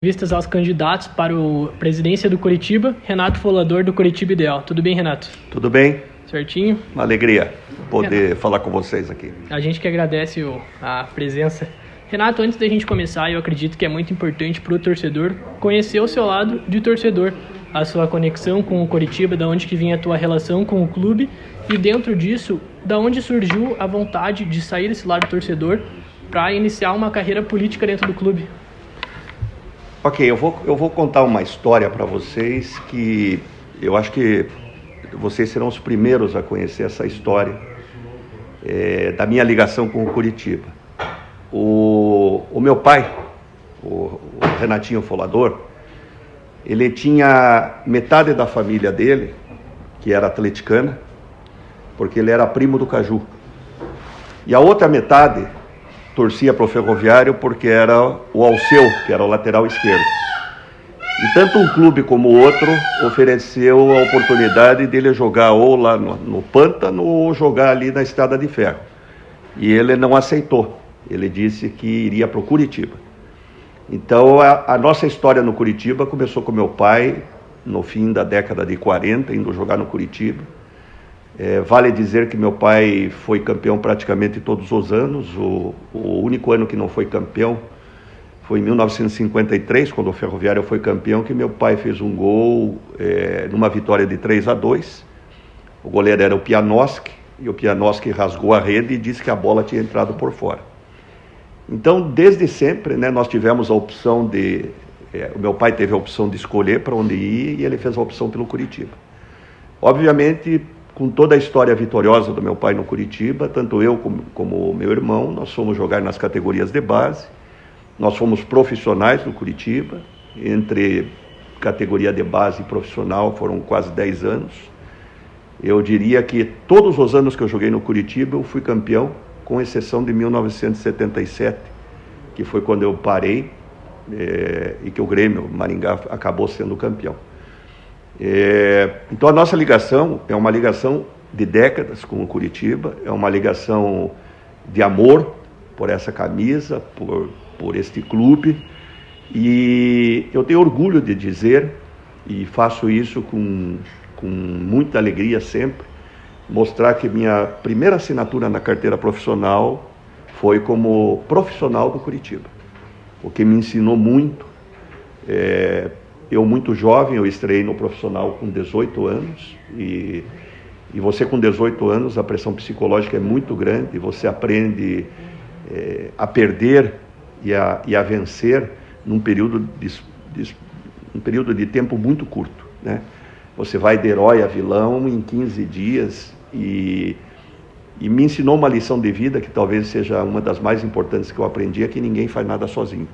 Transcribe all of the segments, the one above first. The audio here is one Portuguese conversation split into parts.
Vistas aos candidatos para a presidência do Coritiba, Renato Folador, do Coritiba Ideal. Tudo bem, Renato? Tudo bem? Certinho? Uma alegria poder falar com vocês aqui. A gente que agradece a presença. Renato, antes da gente começar, eu acredito que é muito importante para o torcedor conhecer o seu lado de torcedor, a sua conexão com o Coritiba, da onde que vinha a tua relação com o clube e dentro disso, da onde surgiu a vontade de sair desse lado torcedor para iniciar uma carreira política dentro do clube. Ok, eu vou contar uma história para vocês que eu acho que vocês serão os primeiros a conhecer essa história da minha ligação com o Coritiba. O meu pai, o Renatinho Folador, ele tinha metade da família dele, que era atleticana, porque ele era primo do Caju. E a outra metade torcia para o Ferroviário porque era o Alceu, que era o lateral esquerdo. E tanto um clube como o outro ofereceu a oportunidade dele jogar ou lá no Pântano ou jogar ali na Estrada de Ferro. E ele não aceitou. Ele disse que iria para o Coritiba. Então a nossa história no Coritiba começou com meu pai no fim da década de 40, indo jogar no Coritiba. Vale dizer que meu pai foi campeão praticamente todos os anos. O único ano que não foi campeão foi em 1953, quando o Ferroviário foi campeão, que meu pai fez um gol numa vitória de 3-2. O goleiro era o Pianoski, e o Pianoski rasgou a rede e disse que a bola tinha entrado por fora. Então, desde sempre, né, nós tivemos a opção o meu pai teve a opção de escolher para onde ir e ele fez a opção pelo Coritiba. Obviamente, com toda a história vitoriosa do meu pai no Coritiba, tanto eu como o meu irmão, nós fomos jogar nas categorias de base, nós fomos profissionais no Coritiba, entre categoria de base e profissional foram quase 10 anos. Eu diria que todos os anos que eu joguei no Coritiba eu fui campeão, com exceção de 1977, que foi quando eu parei e que o Grêmio, Maringá, acabou sendo campeão. Então a nossa ligação é uma ligação de décadas com o Coritiba, é uma ligação de amor por essa camisa, por este clube, e eu tenho orgulho de dizer, e faço isso com muita alegria sempre, mostrar que minha primeira assinatura na carteira profissional foi como profissional do Coritiba, o que me ensinou muito. Eu muito jovem, eu estreiei no profissional com 18 anos e você com 18 anos, a pressão psicológica é muito grande, você aprende a perder e a vencer num período de tempo muito curto, né? Você vai de herói a vilão em 15 dias e me ensinou uma lição de vida que talvez seja uma das mais importantes que eu aprendi, é que ninguém faz nada sozinho.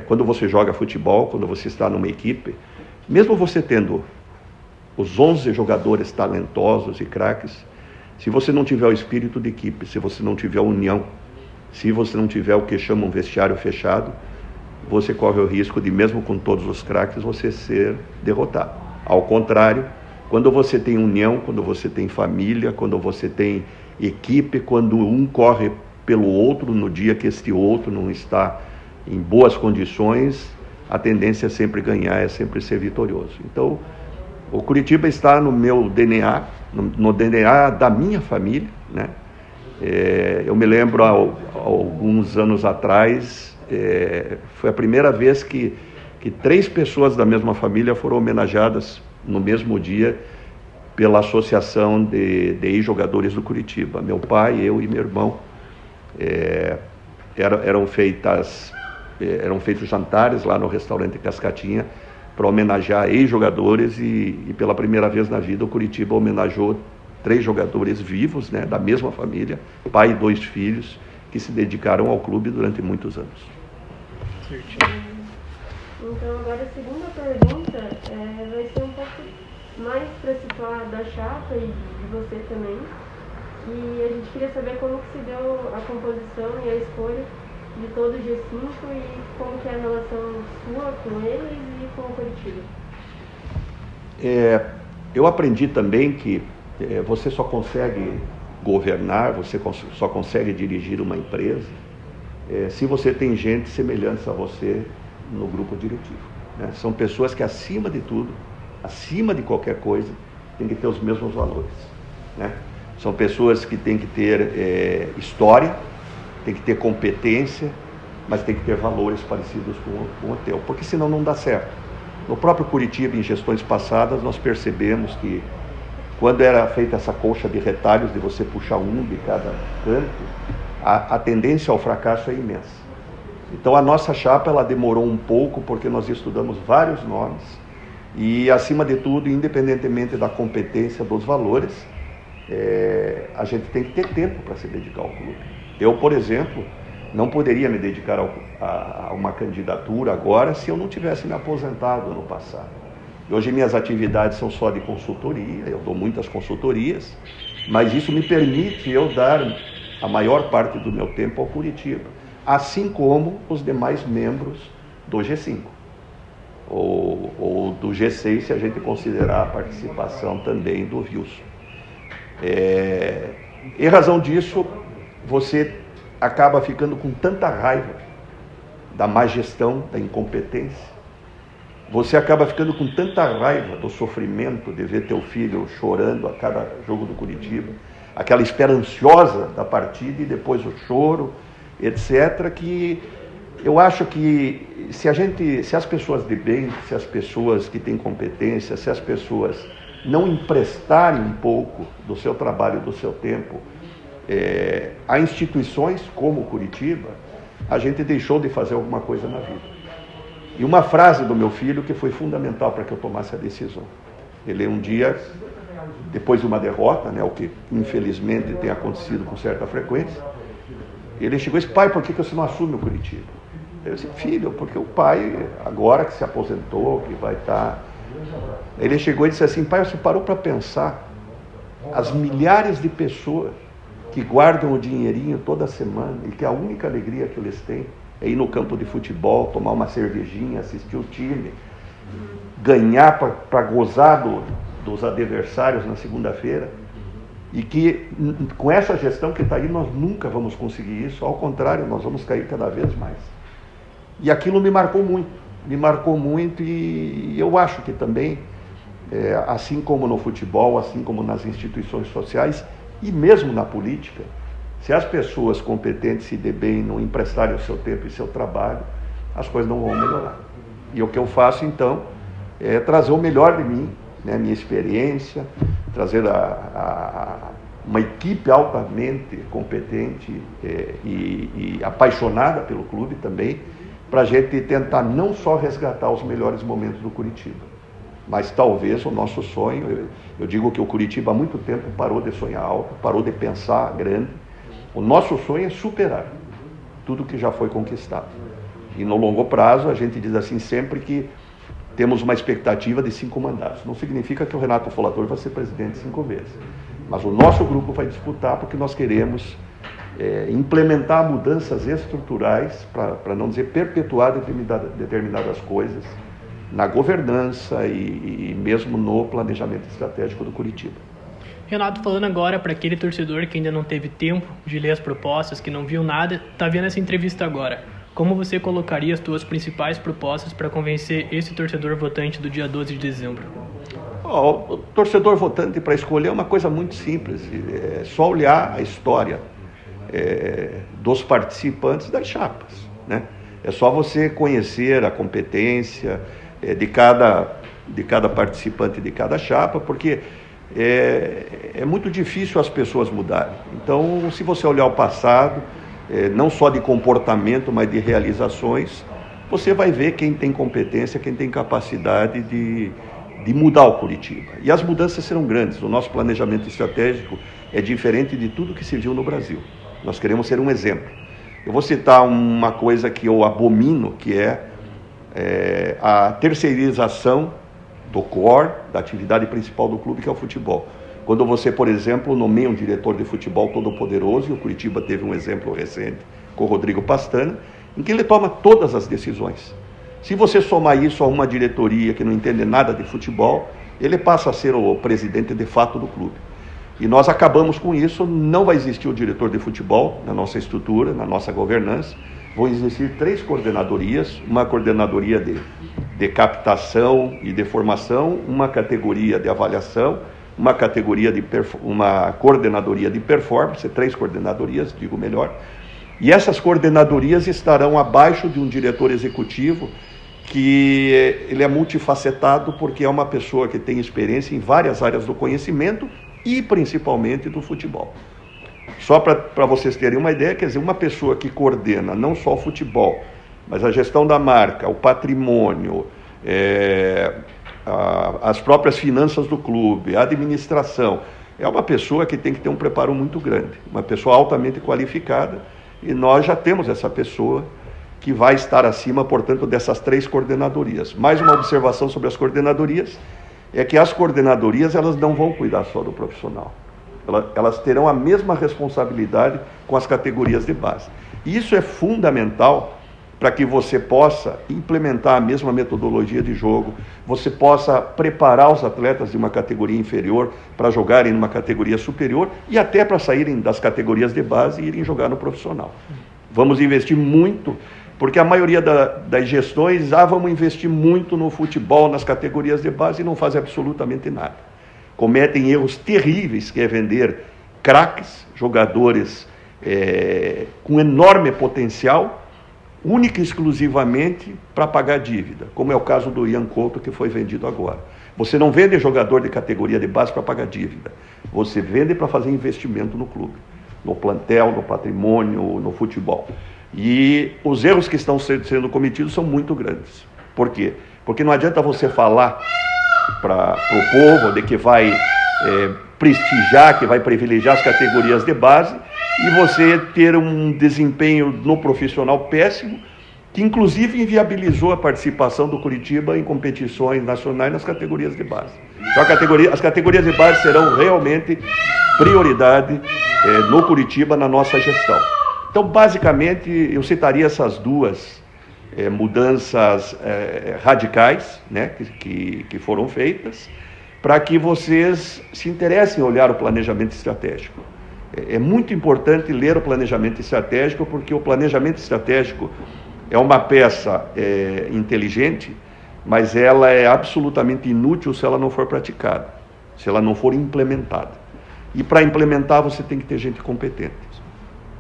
Quando você joga futebol, quando você está numa equipe, mesmo você tendo os 11 jogadores talentosos e craques, se você não tiver o espírito de equipe, se você não tiver a união, se você não tiver o que chamam vestiário fechado, você corre o risco de, mesmo com todos os craques, você ser derrotado. Ao contrário, quando você tem união, quando você tem família, quando você tem equipe, quando um corre pelo outro no dia que este outro não está em boas condições, a tendência é sempre ganhar, é sempre ser vitorioso. Então, o Coritiba está no meu DNA, no DNA da minha família, né? Eu me lembro, há alguns anos atrás, foi a primeira vez que 3 pessoas da mesma família foram homenageadas no mesmo dia pela Associação de Ex-Jogadores do Coritiba. Meu pai, eu e meu irmão, eram feitos jantares lá no restaurante Cascatinha para homenagear ex-jogadores e pela primeira vez na vida o Coritiba homenageou 3 jogadores vivos, né, da mesma família, pai e 2 filhos, que se dedicaram ao clube durante muitos anos. Certinho. Então agora a segunda pergunta vai ser um pouco mais para situar da chapa e de você também. E a gente queria saber como que se deu a composição e a escolha de todo o G5 e como que é a relação sua com eles e com o Coritiba. Eu aprendi também que você só consegue governar, você só consegue dirigir uma empresa se você tem gente semelhante a você no grupo diretivo, né? São pessoas que, acima de tudo, acima de qualquer coisa, têm que ter os mesmos valores, né? São pessoas que têm que ter história, têm que ter competência, mas têm que ter valores parecidos com o teu, porque senão não dá certo. No próprio Curitiba, em gestões passadas, nós percebemos que quando era feita essa colcha de retalhos, de você puxar um de cada canto, a tendência ao fracasso é imensa. Então a nossa chapa, ela demorou um pouco, porque nós estudamos vários nomes, e acima de tudo, independentemente da competência, dos valores, a gente tem que ter tempo para se dedicar ao clube. Eu, por exemplo, não poderia me dedicar a uma candidatura agora se eu não tivesse me aposentado no passado. Hoje minhas atividades são só de consultoria, eu dou muitas consultorias, mas isso me permite eu dar a maior parte do meu tempo ao Curitiba, assim como os demais membros do G5, ou do G6, se a gente considerar a participação também do Wilson. Em razão disso, você acaba ficando com tanta raiva da má gestão, da incompetência. Você acaba ficando com tanta raiva do sofrimento de ver teu filho chorando a cada jogo do Curitiba, aquela espera ansiosa da partida e depois o choro, etc., que eu acho que se as pessoas de bem, se as pessoas que têm competência, se as pessoas não emprestarem um pouco do seu trabalho, do seu tempo, a instituições como o Curitiba, a gente deixou de fazer alguma coisa na vida. E uma frase do meu filho que foi fundamental para que eu tomasse a decisão. Ele um dia, depois de uma derrota, né, o que infelizmente tem acontecido com certa frequência, ele chegou e disse: pai, por que você não assume o Curitiba? Eu disse: filho, porque o pai, agora que se aposentou, que vai estar... Ele chegou e disse assim: pai, você parou para pensar as milhares de pessoas que guardam o dinheirinho toda semana e que a única alegria que eles têm é ir no campo de futebol, tomar uma cervejinha, assistir o time, ganhar para gozar dos adversários na segunda-feira, e que com essa gestão que está aí nós nunca vamos conseguir isso, ao contrário, nós vamos cair cada vez mais. E aquilo me marcou muito, e eu acho que também, assim como no futebol, assim como nas instituições sociais e mesmo na política, se as pessoas competentes se dê bem, não emprestarem o seu tempo e seu trabalho, as coisas não vão melhorar. E o que eu faço então é trazer o melhor de mim, né, minha experiência, trazer uma equipe altamente competente e apaixonada pelo clube também, para a gente tentar não só resgatar os melhores momentos do Curitiba, mas talvez o nosso sonho, eu digo que o Curitiba há muito tempo parou de sonhar alto, parou de pensar grande. O nosso sonho é superar tudo que já foi conquistado. E no longo prazo, a gente diz assim sempre que temos uma expectativa de 5 mandatos. Não significa que o Renato Folador vai ser presidente 5 vezes. Mas o nosso grupo vai disputar porque nós queremos implementar mudanças estruturais, para não dizer perpetuar determinadas coisas, na governança e mesmo no planejamento estratégico do Curitiba. Renato, falando agora para aquele torcedor que ainda não teve tempo de ler as propostas, que não viu nada, está vendo essa entrevista agora. Como você colocaria as suas principais propostas para convencer esse torcedor votante do dia 12 de dezembro? O torcedor votante, para escolher, é uma coisa muito simples. É só olhar a história dos participantes das chapas, né? É só você conhecer a competência de cada participante de cada chapa, porque é muito difícil as pessoas mudarem. Então, se você olhar o passado, não só de comportamento, mas de realizações, você vai ver quem tem competência, quem tem capacidade de mudar o Curitiba. E as mudanças serão grandes. O nosso planejamento estratégico é diferente de tudo que se viu no Brasil. Nós queremos ser um exemplo. Eu vou citar uma coisa que eu abomino, que é a terceirização do core, da atividade principal do clube, que é o futebol. Quando você, por exemplo, nomeia um diretor de futebol todo-poderoso, e o Curitiba teve um exemplo recente com o Rodrigo Pastana, em que ele toma todas as decisões. Se você somar isso a uma diretoria que não entende nada de futebol, ele passa a ser o presidente de fato do clube. E nós acabamos com isso, não vai existir o diretor de futebol na nossa estrutura, na nossa governança, vão existir 3 coordenadorias, uma coordenadoria de captação e de formação, uma categoria de avaliação, uma coordenadoria de performance, 3 coordenadorias, digo melhor, e essas coordenadorias estarão abaixo de um diretor executivo que ele é multifacetado porque é uma pessoa que tem experiência em várias áreas do conhecimento e principalmente do futebol. Só para vocês terem uma ideia, quer dizer, uma pessoa que coordena não só o futebol, mas a gestão da marca, o patrimônio, as próprias finanças do clube, a administração, é uma pessoa que tem que ter um preparo muito grande, uma pessoa altamente qualificada, e nós já temos essa pessoa que vai estar acima, portanto, dessas 3 coordenadorias. Mais uma observação sobre as coordenadorias, é que as coordenadorias elas não vão cuidar só do profissional. Elas terão a mesma responsabilidade com as categorias de base. E isso é fundamental para que você possa implementar a mesma metodologia de jogo, você possa preparar os atletas de uma categoria inferior para jogarem numa categoria superior e até para saírem das categorias de base e irem jogar no profissional. Vamos investir muito, porque a maioria das gestões vamos investir muito no futebol, nas categorias de base e não fazem absolutamente nada. Cometem erros terríveis, que é vender craques, jogadores com enorme potencial, única e exclusivamente para pagar dívida, como é o caso do Ian Couto, que foi vendido agora. Você não vende jogador de categoria de base para pagar dívida, você vende para fazer investimento no clube, no plantel, no patrimônio, no futebol. E os erros que estão sendo cometidos são muito grandes. Por quê? Porque não adianta você falar para o povo de que vai prestigiar, que vai privilegiar as categorias de base, e você ter um desempenho no profissional péssimo, que inclusive inviabilizou a participação do Curitiba em competições nacionais nas categorias de base. Então, as categorias de base serão realmente prioridade no Curitiba, na nossa gestão. Então, basicamente, eu citaria essas 2 mudanças radicais, né, que foram feitas, para que vocês se interessem em olhar o planejamento estratégico. É muito importante ler o planejamento estratégico, porque o planejamento estratégico é uma peça inteligente, mas ela é absolutamente inútil se ela não for praticada, se ela não for implementada. E para implementar você tem que ter gente competente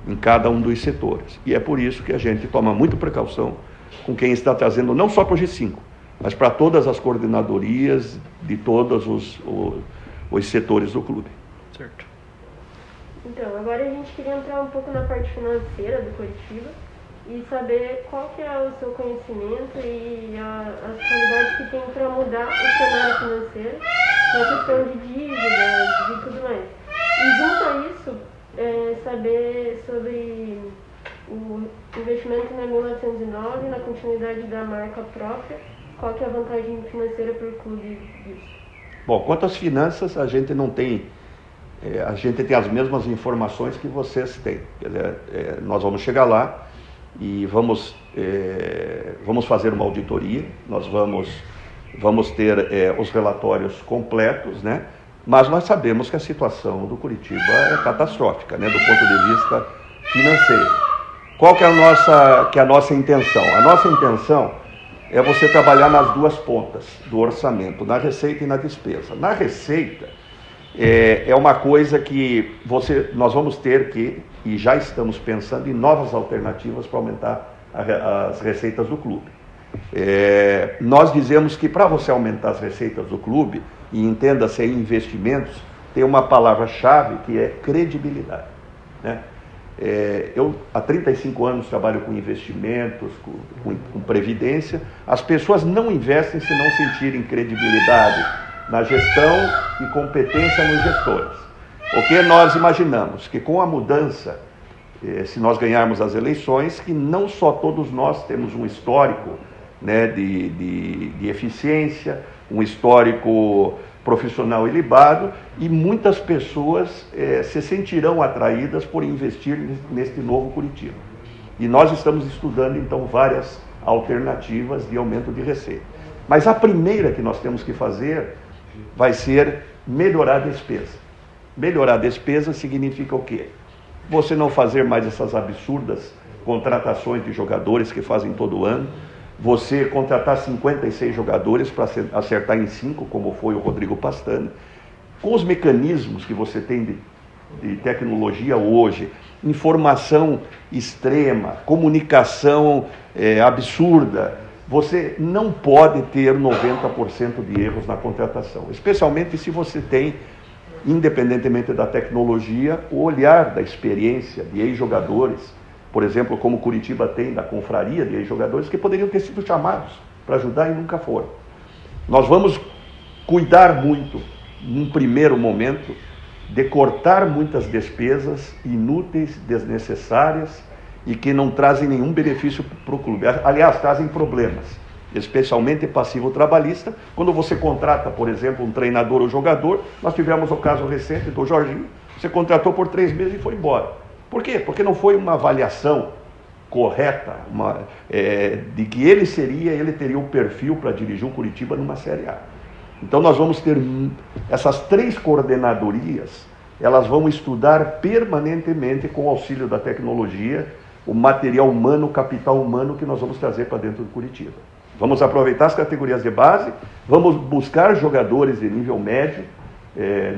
em cada um dos setores. E é por isso que a gente toma muita precaução com quem está trazendo, não só para o G5, mas para todas as coordenadorias de todos os setores do clube. Certo. Então, agora a gente queria entrar um pouco na parte financeira do Curitiba e saber qual que é o seu conhecimento e as qualidades que tem para mudar o cenário financeiro, na questão de dívidas e tudo mais. E junto a isso, saber sobre o investimento na 1909, na continuidade da marca própria, qual que é a vantagem financeira para o clube disso? Bom, quanto às finanças, a gente não tem... a gente tem as mesmas informações que vocês têm. Quer dizer, nós vamos chegar lá e vamos fazer uma auditoria, nós vamos ter os relatórios completos, né? Mas nós sabemos que a situação do Curitiba é catastrófica, né? Do ponto de vista financeiro. Qual que é a nossa intenção? A nossa intenção é você trabalhar nas 2 pontas do orçamento, na receita e na despesa. Na receita, é uma coisa que nós vamos ter que, e já estamos pensando em novas alternativas para aumentar as receitas do clube. Nós dizemos que para você aumentar as receitas do clube, e entenda-se em investimentos, tem uma palavra-chave que é credibilidade, né? Eu há 35 anos trabalho com investimentos, com previdência. As pessoas não investem se não sentirem credibilidade na gestão e competência nos gestores. O que nós imaginamos? Que com a mudança, se nós ganharmos as eleições, que não só todos nós temos um histórico, né, de eficiência, um histórico profissional ilibado, e muitas pessoas se sentirão atraídas por investir neste novo Curitiba. E nós estamos estudando, então, várias alternativas de aumento de receita. Mas a primeira que nós temos que fazer vai ser melhorar a despesa. Melhorar a despesa significa o quê? Você não fazer mais essas absurdas contratações de jogadores que fazem todo ano, você contratar 56 jogadores para acertar em 5, como foi o Rodrigo Pastana, com os mecanismos que você tem de tecnologia hoje, informação extrema, comunicação absurda, você não pode ter 90% de erros na contratação, especialmente se você tem, independentemente da tecnologia, o olhar da experiência de ex-jogadores, por exemplo, como Curitiba tem da confraria de ex-jogadores, que poderiam ter sido chamados para ajudar e nunca foram. Nós vamos cuidar muito, num primeiro momento, de cortar muitas despesas inúteis, desnecessárias e que não trazem nenhum benefício para o clube. Aliás, trazem problemas, especialmente passivo trabalhista. Quando você contrata, por exemplo, um treinador ou jogador, nós tivemos o caso recente do Jorginho, você contratou por 3 meses e foi embora. Por quê? Porque não foi uma avaliação correta de que ele teria o perfil para dirigir o Curitiba numa Série A. Então nós vamos ter essas 3 coordenadorias, elas vão estudar permanentemente, com o auxílio da tecnologia, o material humano, o capital humano que nós vamos trazer para dentro do Curitiba. Vamos aproveitar as categorias de base, vamos buscar jogadores de nível médio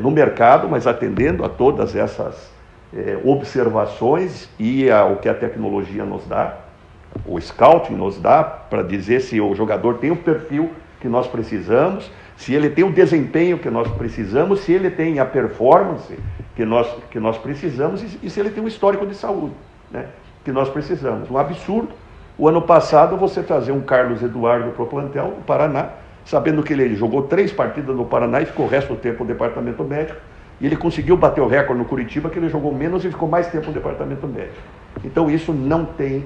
no mercado, mas atendendo a todas essas observações e ao que a tecnologia nos dá, o scouting nos dá, para dizer se o jogador tem o perfil que nós precisamos, se ele tem o desempenho que nós precisamos, se ele tem a performance que nós precisamos e se ele tem um histórico de saúde, né, que nós precisamos. Um absurdo, o ano passado, você trazer um Carlos Eduardo para o plantel do Paraná, sabendo que ele jogou 3 partidas no Paraná e ficou o resto do tempo no departamento médico, e ele conseguiu bater o recorde no Curitiba, que ele jogou menos e ficou mais tempo no departamento médico. Então isso não tem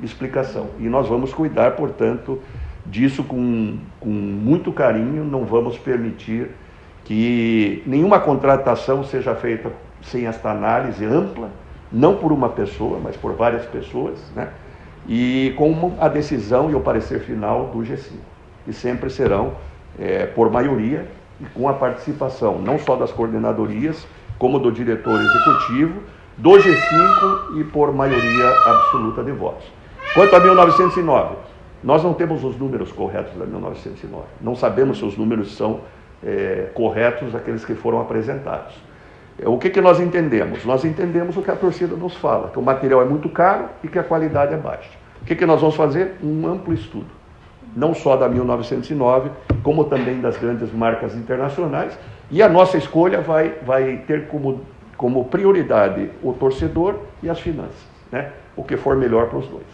explicação, e nós vamos cuidar, portanto, disso com muito carinho. Não vamos permitir que nenhuma contratação seja feita sem esta análise ampla, não por uma pessoa, mas por várias pessoas, né? E com a decisão e o parecer final do G5, que sempre serão por maioria e com a participação não só das coordenadorias, como do diretor executivo, do G5 e por maioria absoluta de votos. Quanto a 1909, nós não temos os números corretos da 1909, não sabemos se os números são corretos, aqueles que foram apresentados. O que nós entendemos? Nós entendemos o que a torcida nos fala, que o material é muito caro e que a qualidade é baixa. O que nós vamos fazer? Um amplo estudo, não só da 1909, como também das grandes marcas internacionais, e a nossa escolha vai ter como prioridade o torcedor e as finanças, né? O que for melhor para os dois.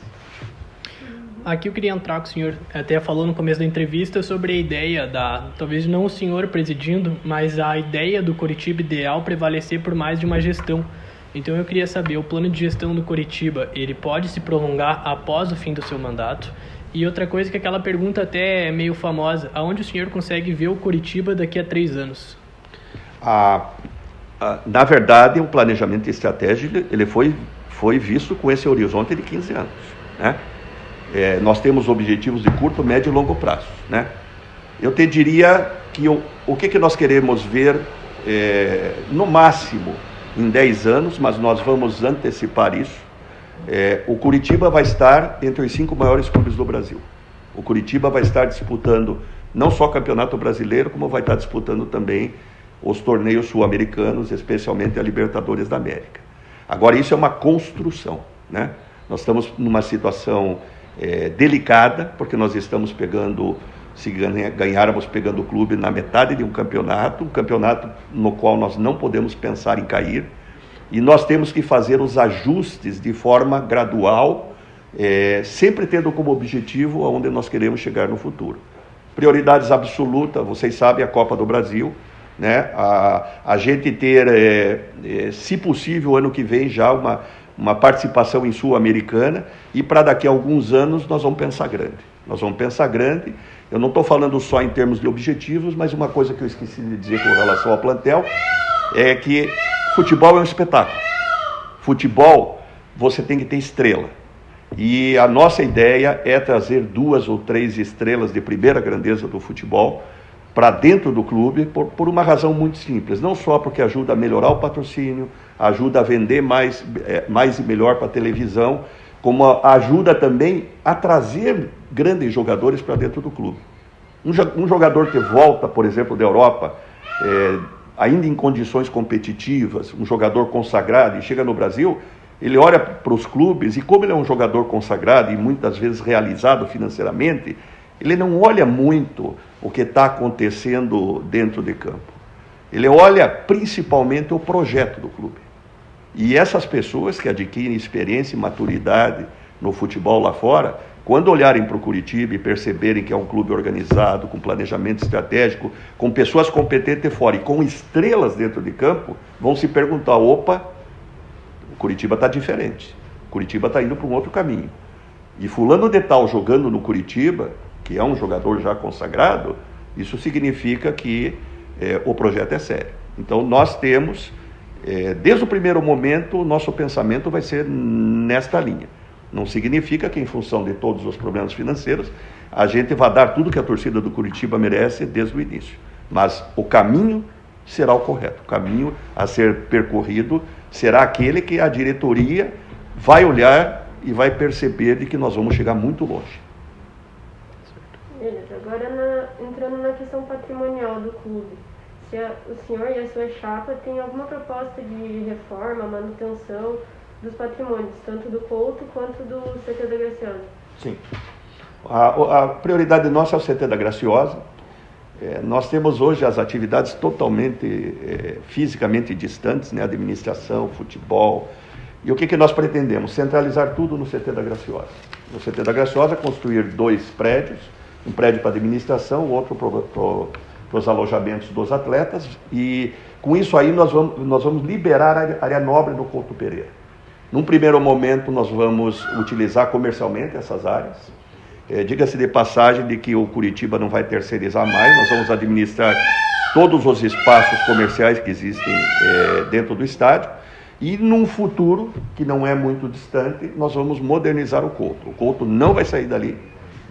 Aqui eu queria entrar com o senhor, até falou no começo da entrevista sobre a ideia talvez não o senhor presidindo, mas a ideia do Coritiba ideal prevalecer por mais de uma gestão. Então eu queria saber, o plano de gestão do Coritiba, ele pode se prolongar após o fim do seu mandato? E outra coisa que aquela pergunta até é meio famosa, aonde o senhor consegue ver o Coritiba daqui a 3 anos? Na verdade, o planejamento estratégico ele foi visto com esse horizonte de 15 anos, né? Nós temos objetivos de curto, médio e longo prazo, né? Eu te diria que o que nós queremos ver no máximo em 10 anos, mas nós vamos antecipar isso. O Curitiba vai estar entre os 5 maiores clubes do Brasil. O Curitiba vai estar disputando não só o Campeonato Brasileiro, como vai estar disputando também os torneios sul-americanos, especialmente a Libertadores da América. Agora, isso é uma construção, né? Nós estamos numa situação delicada, porque nós estamos pegando, se ganharmos, pegando o clube na metade de um campeonato no qual nós não podemos pensar em cair, e nós temos que fazer os ajustes de forma gradual, sempre tendo como objetivo aonde nós queremos chegar no futuro. Prioridades absolutas, vocês sabem, a Copa do Brasil, né? A gente ter, se possível, ano que vem já uma participação em Sul-Americana, e para daqui a alguns anos nós vamos pensar grande. Nós vamos pensar grande. Eu não estou falando só em termos de objetivos, mas uma coisa que eu esqueci de dizer com relação ao plantel é que futebol é um espetáculo. Futebol, você tem que ter estrela. E a nossa ideia é trazer 2 ou 3 estrelas de primeira grandeza do futebol para dentro do clube, por uma razão muito simples. Não só porque ajuda a melhorar o patrocínio, ajuda a vender mais e melhor para a televisão, como ajuda também a trazer grandes jogadores para dentro do clube. Um jogador que volta, por exemplo, da Europa, ainda em condições competitivas, um jogador consagrado, e chega no Brasil, ele olha para os clubes, e como ele é um jogador consagrado e muitas vezes realizado financeiramente, ele não olha muito o que está acontecendo dentro de campo. Ele olha principalmente o projeto do clube. E essas pessoas que adquirem experiência e maturidade no futebol lá fora, quando olharem para o Curitiba e perceberem que é um clube organizado, com planejamento estratégico, com pessoas competentes fora e com estrelas dentro de campo, vão se perguntar, opa, o Curitiba está diferente, o Curitiba está indo para um outro caminho. E fulano de tal jogando no Curitiba, que é um jogador já consagrado, isso significa que o projeto é sério. Então nós temos, desde o primeiro momento, o nosso pensamento vai ser nesta linha. Não significa que, em função de todos os problemas financeiros, a gente vai dar tudo que a torcida do Curitiba merece desde o início. Mas o caminho será o correto. O caminho a ser percorrido será aquele que a diretoria vai olhar e vai perceber de que nós vamos chegar muito longe. Beleza. Agora, entrando na questão patrimonial do clube, se o senhor e a sua chapa têm alguma proposta de reforma, manutenção dos patrimônios, tanto do Couto quanto do CT da Graciosa? Sim. A prioridade nossa é o CT da Graciosa. Nós temos hoje as atividades totalmente fisicamente distantes, né? Administração, futebol. E o que nós pretendemos? Centralizar tudo no CT da Graciosa. No CT da Graciosa, construir 2 prédios, um prédio para administração, o outro para os alojamentos dos atletas. E com isso aí nós vamos liberar a área nobre do Couto Pereira. Num primeiro momento, nós vamos utilizar comercialmente essas áreas. Diga-se de passagem de que o Curitiba não vai terceirizar mais, nós vamos administrar todos os espaços comerciais que existem dentro do estádio. E num futuro, que não é muito distante, nós vamos modernizar o Couto. O Couto não vai sair dali,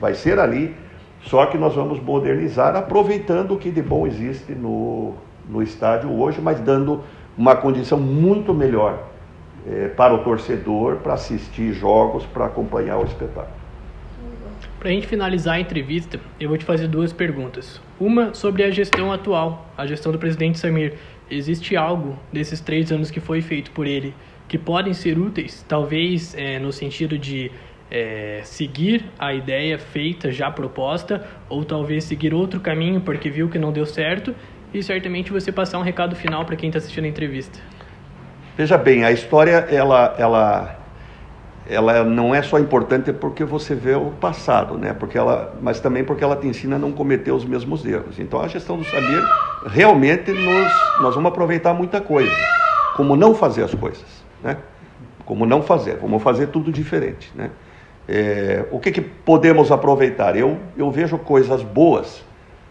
vai ser ali, só que nós vamos modernizar, aproveitando o que de bom existe no estádio hoje, mas dando uma condição muito melhor para o torcedor, para assistir jogos, para acompanhar o espetáculo. Para a gente finalizar a entrevista, eu vou te fazer 2 perguntas. Uma sobre a gestão atual, a gestão do presidente Samir. Existe algo desses 3 anos que foi feito por ele que podem ser úteis, talvez no sentido de seguir a ideia feita, já proposta, ou talvez seguir outro caminho porque viu que não deu certo, e certamente você passar um recado final para quem está assistindo a entrevista. Veja bem, a história ela não é só importante porque você vê o passado, né? Mas também porque ela te ensina a não cometer os mesmos erros. Então a gestão do Samir, realmente nós vamos aproveitar muita coisa. Como não fazer as coisas, né? Como não fazer, vamos fazer tudo diferente, né? O que podemos aproveitar? Eu vejo coisas boas,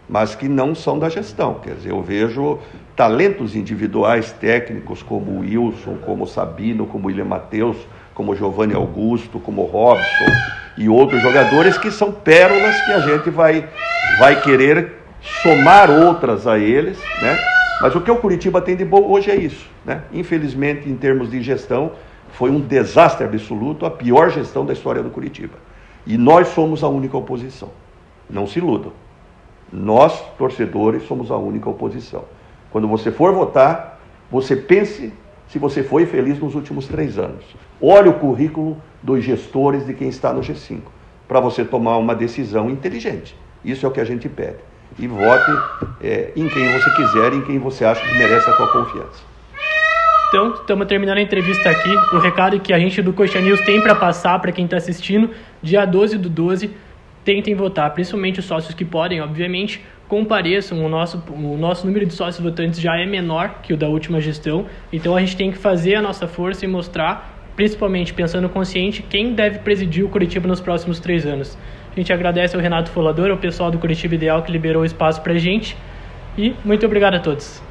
mas que não são da gestão. Quer dizer, eu vejo talentos individuais, técnicos, como o Wilson, como o Sabino, como o William Matheus, como o Giovanni Augusto, como o Robson e outros jogadores que são pérolas que a gente vai querer somar outras a eles, né? Mas o que o Curitiba tem de bom hoje é isso, né? Infelizmente, em termos de gestão, foi um desastre absoluto, a pior gestão da história do Curitiba. E nós somos a única oposição. Não se iludam. Nós, torcedores, somos a única oposição. Quando você for votar, você pense se você foi feliz nos últimos 3 anos. Olhe o currículo dos gestores de quem está no G5, para você tomar uma decisão inteligente. Isso é o que a gente pede. E vote em quem você quiser, em quem você acha que merece a sua confiança. Então, estamos terminando a entrevista aqui. O recado que a gente do Coxa News tem para passar para quem está assistindo, dia 12/12, tentem votar, principalmente os sócios que podem, obviamente, compareçam. O nosso número de sócios votantes já é menor que o da última gestão, então a gente tem que fazer a nossa força e mostrar, principalmente pensando consciente, quem deve presidir o Curitiba nos próximos 3 anos. A gente agradece ao Renato Folador, ao pessoal do Curitiba Ideal que liberou o espaço para a gente, e muito obrigado a todos.